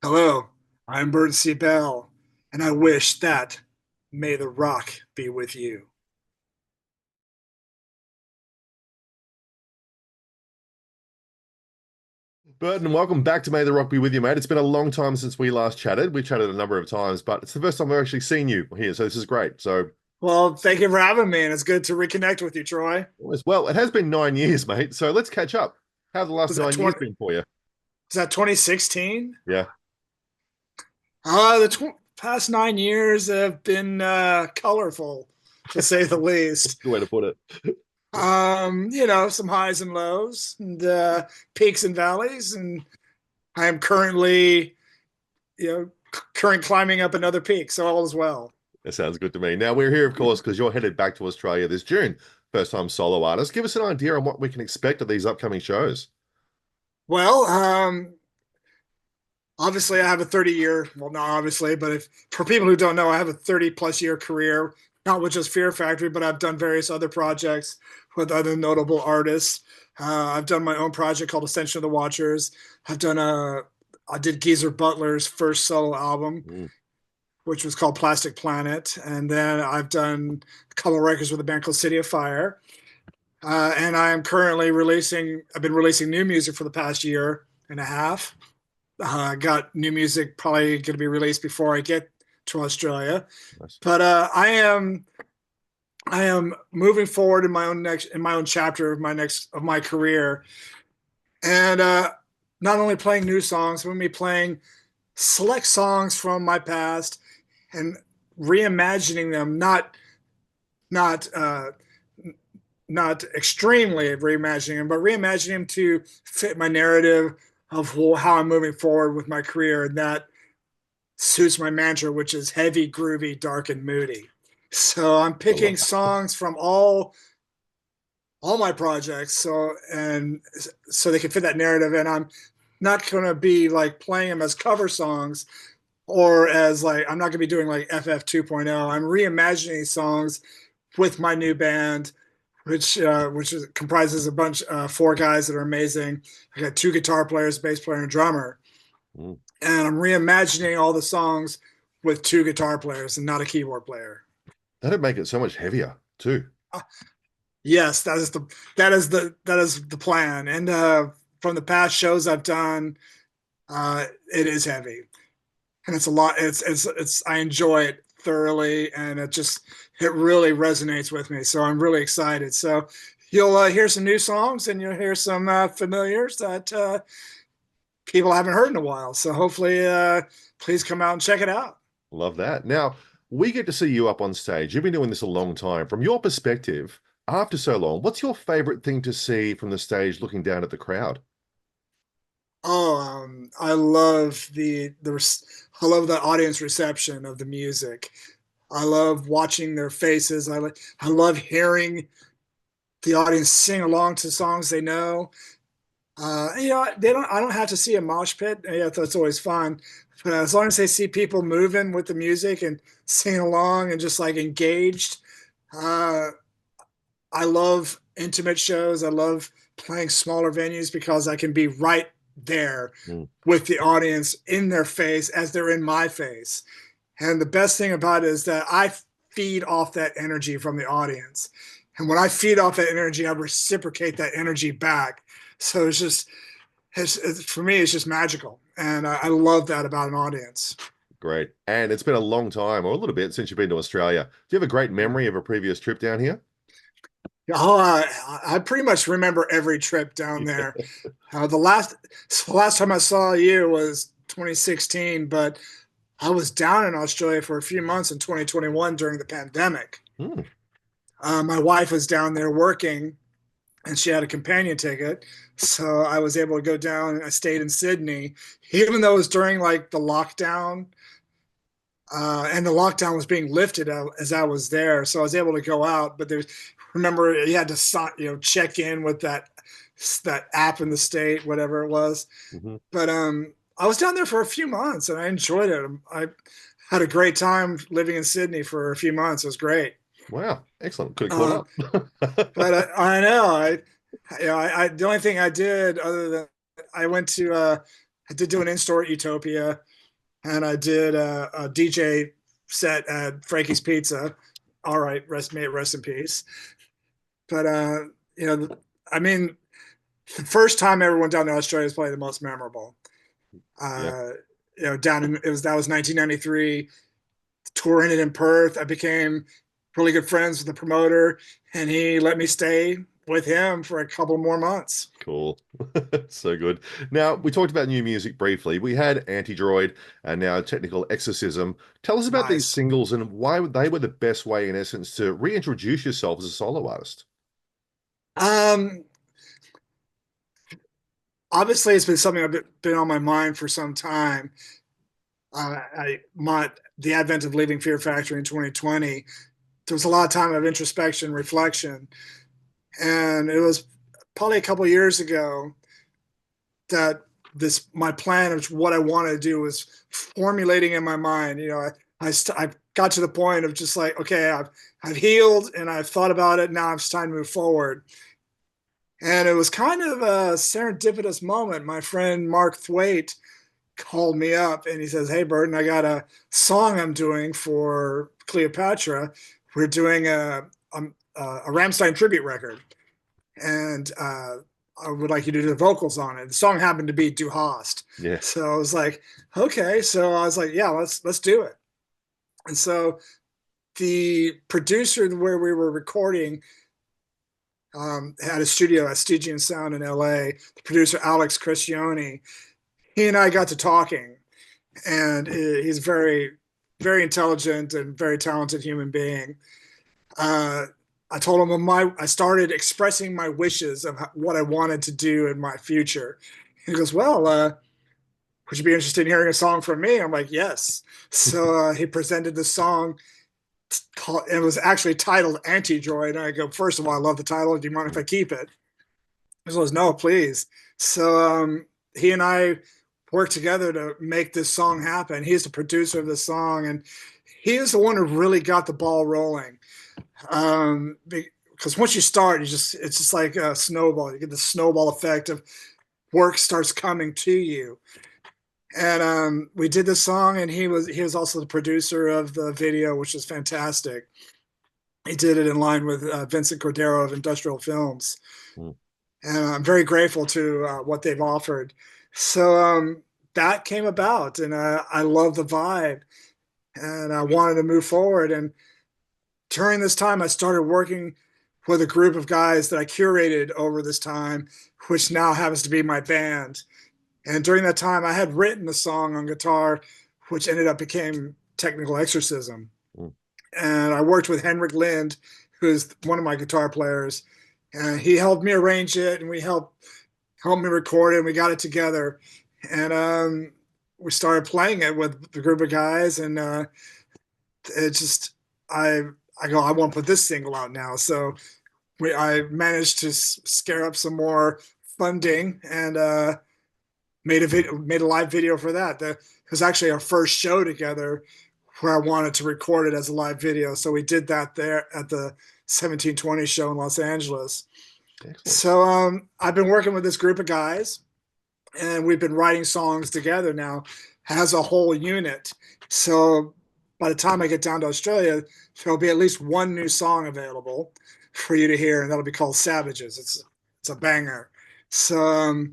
Hello, I'm Burton C. And I wish that may the rock be with you. Burton, welcome back to May the Rock Be With You, mate. It's been a long time since we last chatted. We chatted a number of times, but it's the first time I've actually seen you here, so this is great. So, Well, thank you for having me, and it's good to reconnect with you, Troy. as well, it has been 9 years, mate. So let's catch up. How's the last Was that 9 years 20? been for you? Was that 2016? Yeah, The past 9 years have been colorful, to say the least. good way to put it. Some highs and lows, and peaks and valleys, and I am currently, current climbing up another peak, so all is well. That sounds good to me. Now, we're here, of course, because you're headed back to Australia this June. First time solo artist. Give us an idea on what we can expect of these upcoming shows. Well, obviously I have a 30-year, well, not obviously, but if for people who don't know, I have a 30 plus year career, not with just Fear Factory, but I've done various other projects with other notable artists. I've done my own project called Ascension of the Watchers. I did Geezer Butler's first solo album, Mm, which was called Plastic Planet. And then I've done a couple of records with a band called City of Fire. And I am currently I've been releasing new music for the past year and a half. I got new music probably going to be released before I get to Australia. nice. But I am moving forward in my own chapter of my career, and not only playing new songs, but me playing select songs from my past and reimagining them, not not extremely reimagining them, but reimagining them to fit my narrative of how I'm moving forward with my career, and that suits my mantra, which is heavy, groovy, dark, and moody. So I'm I love picking songs from all my projects, so they can fit that narrative, and I'm not going to be like playing them as cover songs or as like I'm not going to be doing like FF 2.0. I'm reimagining songs with my new band, which comprises a bunch four guys that are amazing. I got two guitar players, bass player, and drummer, that. Mm. and I'm reimagining all the songs with two guitar players and not a keyboard player. That'd make it so much heavier, too. Yes, that is the plan. And from the past shows I've done, it is heavy, and it's a lot. It's I enjoy it thoroughly, and it really resonates with me. So I'm really excited. So you'll hear some new songs, and you'll hear some familiars that people haven't heard in a while. So hopefully, please come out and check it out. Love that. Now, we get to see you up on stage. You've been doing this a long time. From your perspective, after so long, what's your favorite thing to see from the stage looking down at the crowd? Oh, I love I love the audience reception of the music. I love watching their faces. I love hearing the audience sing along to songs they know. They don't. I don't have to see a mosh pit. Yeah, that's always fun. But as long as they see people moving with the music and singing along and just like engaged, uh, I love intimate shows. I love playing smaller venues because I can be right there Mm, with the audience in their face as they're in my face. And the best thing about it is that I feed off that energy from the audience. And when I feed off that energy, I reciprocate that energy back. So for me, it's just magical. And I love that about an audience. great. And it's been a long time, or a little bit, since you've been to Australia. Do you have a great memory of a previous trip down here? Oh, I pretty much remember every trip down there. The last time I saw you was 2016, but I was down in Australia for a few months in 2021 during the pandemic. Hmm. My wife was down there working, and she had a companion ticket, so I was able to go down. And I stayed in Sydney, even though it was during like the lockdown, and the lockdown was being lifted as I was there, so I was able to go out. But remember, you had to check in with that app in the state, whatever it was. Hmm. But I was down there for a few months, and I enjoyed it. I had a great time living in Sydney for a few months. It was great. Wow, excellent. Could have Uh, caught up. but I know the only thing I did other than I went to I did do an in-store at Utopia, and I did a DJ set at Frankie's Pizza. All right, may it rest in peace. But you know, I mean, the first time I ever went down to Australia was probably the most memorable. Yeah, Uh, down in that was 1993. Touring it in Perth, I became really good friends with the promoter, and he let me stay with him for a couple more months. cool. So good. Now, we talked about new music briefly. We had Anti-Droid and now Technical Exorcism. Tell us about these Nice. singles and why they were the best way, in essence, to reintroduce yourself as a solo artist. Um, Obviously, it's been something I've been on my mind for some time. The advent of leaving Fear Factory in 2020. There was a lot of time of introspection, reflection, and it was probably a couple of years ago that this my plan of what I wanted to do was formulating in my mind. I got to the point of just like, okay, I've healed and I've thought about it. Now it's time to move forward. And it was kind of a serendipitous moment. My friend Mark Thwaite called me up and he says, "Hey, Burton, I got a song I'm doing for Cleopatra. We're doing a Rammstein tribute record, and I would like you to do the vocals on it." The song happened to be Du Hast. Yeah. So I was like, okay. So I was like, yeah, let's do it. And so the producer where we were recording had a studio at Stygian Sound in LA. The producer Alex Crescioni, he and I got to talking, and he's very intelligent and very talented human being. Uh, I told him I started expressing my wishes of what I wanted to do in my future. He goes, "Well, would you be interested in hearing a song from me?" I'm like, "Yes." So he presented the song. It was actually titled Anti-Droid. And I go, "First of all, I love the title. Do you mind if I keep it?" He goes, "No, please." So he and I worked together to make this song happen. He's the producer of the song, and he is the one who really got the ball rolling. Because once you start, it's just like a snowball. You get the snowball effect of work starts coming to you. And we did the song, and he was also the producer of the video, which was fantastic. He did it in line with Vincent Cordero of Industrial Films, Mm. and I'm very grateful to what they've offered. So that came about, and I love the vibe, and I wanted to move forward. And during this time, I started working with a group of guys that I curated over this time, which now happens to be my band. And during that time, I had written a song on guitar, which ended up became Technical Exorcism. Mm. And I worked with Henrik Lind, who's one of my guitar players, and he helped me arrange it, and we helped me record it, and we got it together. And we started playing it with the group of guys, and it just I I go, I want to put this single out now. So I managed to scare up some more funding, and made a live video for that. It was actually our first show together where I wanted to record it as a live video. So we did that there at the 1720 show in Los Angeles. Excellent. So I've been working with this group of guys, and we've been writing songs together now as a whole unit. So by the time I get down to Australia, there'll be at least one new song available for you to hear, and that'll be called Savages. It's a banger. So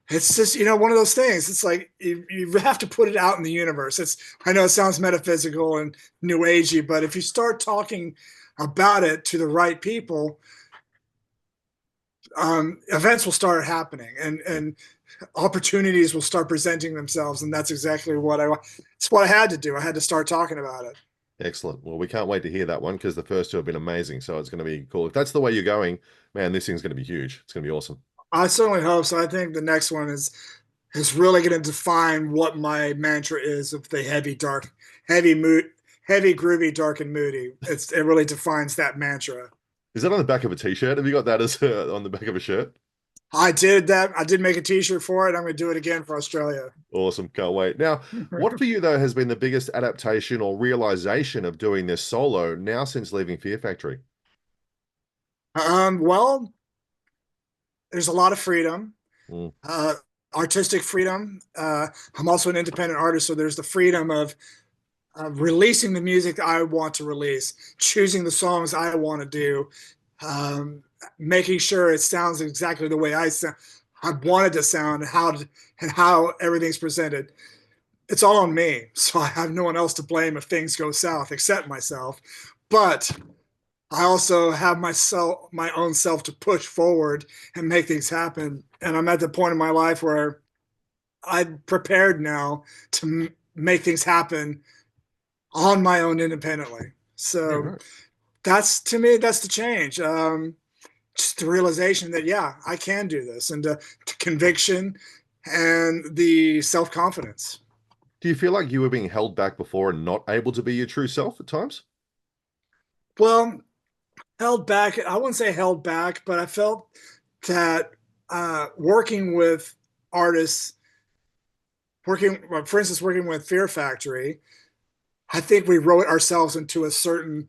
it's just one of those things. It's like you have to put it out in the universe. I know it sounds metaphysical and new agey, but if you start talking about it to the right people, events will start happening, and opportunities will start presenting themselves, and that's exactly what it's what I had to do. I had to start talking about it. Excellent. Well, we can't wait to hear that one because the first two have been amazing. So it's going to be cool. If that's the way you're going, man, this thing's going to be huge. It's going to be awesome. I certainly hope so. I think the next one is really going to define what my mantra is of the heavy, dark, heavy mood, heavy, groovy, dark, and moody. It really defines that mantra. Is that on the back of a t-shirt? Have you got that as on the back of a shirt? I did that. I did make a T-shirt for it. I'm going to do it again for Australia. Awesome. Can't wait. Now, what for you, though, has been the biggest adaptation or realization of doing this solo now since leaving Fear Factory? Well, there's a lot of freedom. Mm. artistic freedom. I'm also an independent artist, so there's the freedom of releasing the music I want to release, choosing the songs I want to do, um, making sure it sounds exactly the way I wanted to sound, and how everything's presented. It's all on me, so I have no one else to blame if things go south except myself. But I also have my own self to push forward and make things happen. And I'm at the point in my life where I'm prepared now to make things happen on my own independently. Yeah, So right. that's, to me, that's the change. Just the realization that, yeah, I can do this, and the conviction and the self confidence. Do you feel like you were being held back before and not able to be your true self at times? Well, held back, I wouldn't say held back, but I felt that working with artists, for instance, working with Fear Factory, I think we wrote ourselves into a certain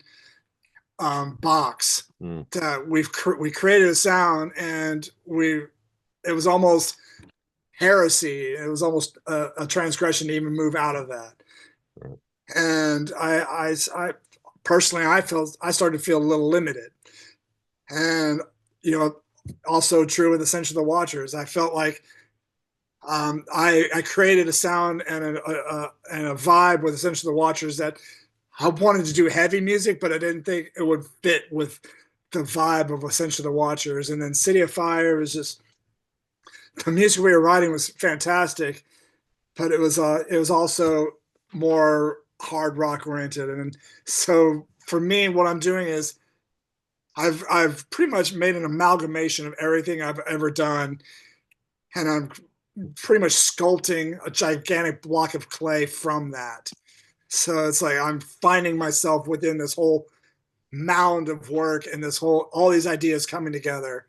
box Mm, that we created a sound, and it was almost heresy. It was almost a transgression to even move out of that. right. And I personally, I started to feel a little limited. And you know, also true with Essential the Watchers. I felt like I created a sound and a vibe with Essential the Watchers that I wanted to do heavy music, but I didn't think it would fit with the vibe of Essential the Watchers. And then City of Fire was just, the music we were writing was fantastic, but it was also more hard rock oriented. And so for me, what I'm doing is I've pretty much made an amalgamation of everything I've ever done, and I'm pretty much sculpting a gigantic block of clay from that. So it's like I'm finding myself within this whole mound of work and this whole all these ideas coming together,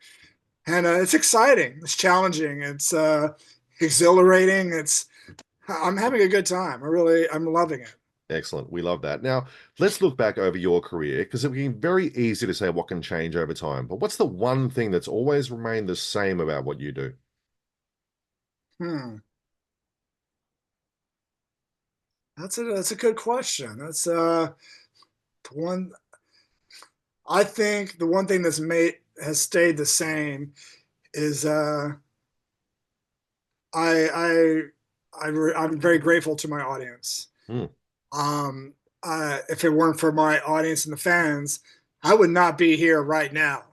and it's exciting. It's challenging. It's exhilarating. It's I'm having a good time. I'm loving it. Excellent. We love that. Now, let's look back over your career because it can be very easy to say what can change over time. But what's the one thing that's always remained the same about what you do? Hmm. That's a good question. That's the one. I think the one thing has stayed the same is I I'm very grateful to my audience. Hmm, Um, if it weren't for my audience and the fans, I would not be here right now.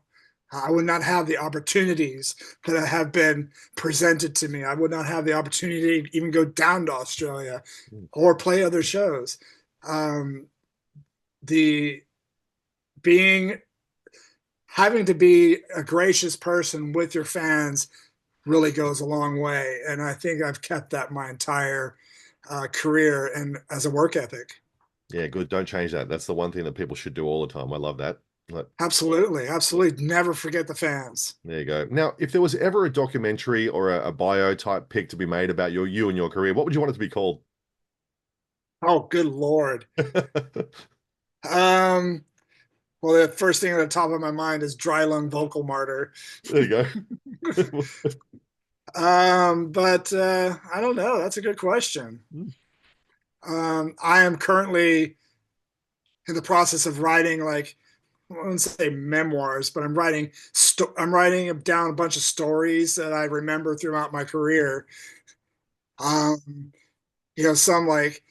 I would not have the opportunities that have been presented to me. I would not have the opportunity to even go down to Australia hmm. or play other shows. Um, the being Having to be a gracious person with your fans really goes a long way, and I think I've kept that my entire career and as a work ethic. Yeah, good. Don't change that. That's the one thing that people should do all the time. I love that. Absolutely, absolutely. Never forget the fans. There you go. Now, if there was ever a documentary or a bio type pick to be made about you and your career, what would you want it to be called? Oh, good Lord. There Um, well, the first thing at the top of my mind is dry lung vocal martyr. you go. But I don't know. That's a good question. I am currently in the process of writing, like, I wouldn't say memoirs, but I'm writing down a bunch of stories that I remember throughout my career. Um, some like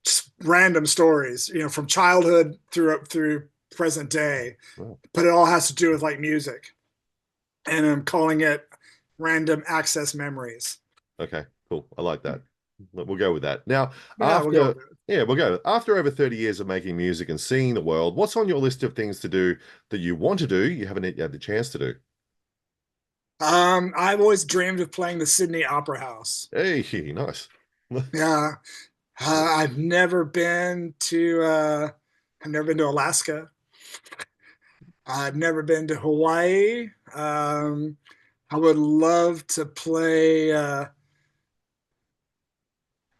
just random stories, from childhood through present day, Well, but it all has to do with like music, and I'm calling it random access memories. okay, cool. I like that. We'll go with that. Now, Yeah, we'll go with it. yeah, we'll go. After over 30 years of making music and seeing the world, what's on your list of things to do that you want to do, you haven't yet had the chance to do? I've always dreamed of playing the Sydney Opera House. Hey, nice. Yeah, I've never been to. I've never been to Alaska. I've never been to Hawaii. I would love to play.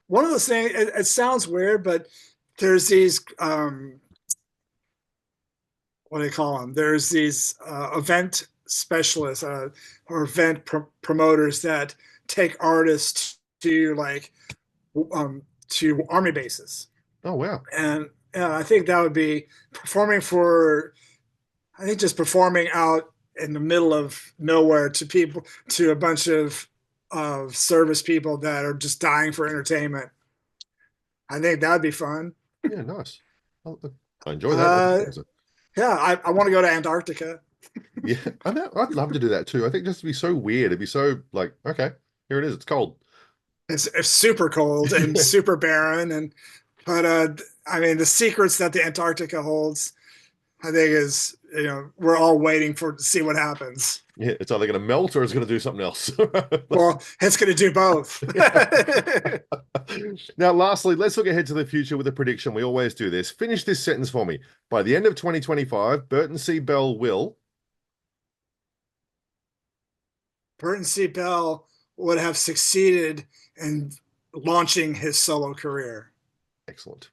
One of those things. It sounds weird, but there's these. What do they call them? There's these event specialists or promoters that take artists to like to army bases, Oh, wow. and I think that would be performing for. I think just performing out in the middle of nowhere to people, to a bunch of service people that are just dying for entertainment. I think that'd be fun. Yeah, nice. Oh, I enjoy that. That's Uh, awesome. yeah, I want to go to Antarctica. Yeah, I know. I'd love to do that too. I think just to be so weird. It'd be so like, okay, here it is. It's cold. It's super cold and super barren, and but I mean the secrets that the Antarctica holds, I think is we're all waiting for to see what happens. Yeah, it's either going to melt or it's going to do something else. Well, it's going to do both. Now, lastly, let's look ahead to the future with a prediction. We always do this. Finish this sentence for me. By the end of 2025, Burton C. Bell will. Burton C. Bell would have succeeded in launching his solo career. Excellent.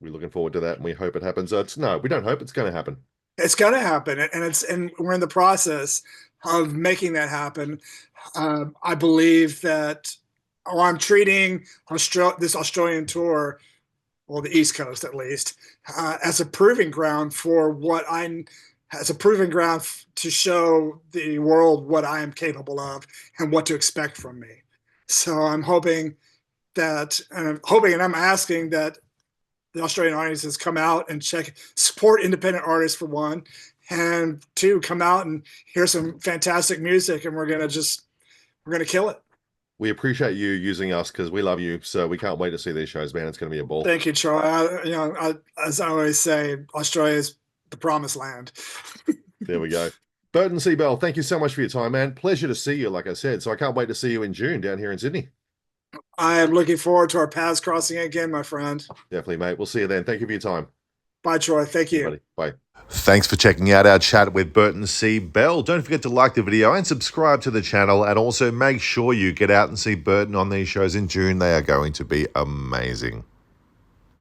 We're looking forward to that, and we hope it happens. No, we don't hope it's going to happen. It's going to happen, and we're in the process of making that happen. I believe that, I'm treating this Australian tour, well, the East Coast at least, as a proving ground for as a proving ground to show the world what I am capable of and what to expect from me. So I'm hoping and I'm asking that the Australian audiences come out and support independent artists for one, and two, come out and hear some fantastic music, and we're gonna kill it. We appreciate you using us because we love you. So we can't wait to see these shows, man. It's going to be a ball. Thank you, Troy. As I always say, Australia is the promised land. There we go. Burton C. Bell, thank you so much for your time, man. Pleasure to see you, like I said. So I can't wait to see you in June down here in Sydney. I am looking forward to our paths crossing again, my friend. Definitely, mate. We'll see you then. Thank you for your time. Bye, Troy. Thank you. Buddy. Bye. Thanks for checking out our chat with Burton C. Bell. Don't forget to like the video and subscribe to the channel, and also make sure you get out and see Burton on these shows in June. They are going to be amazing.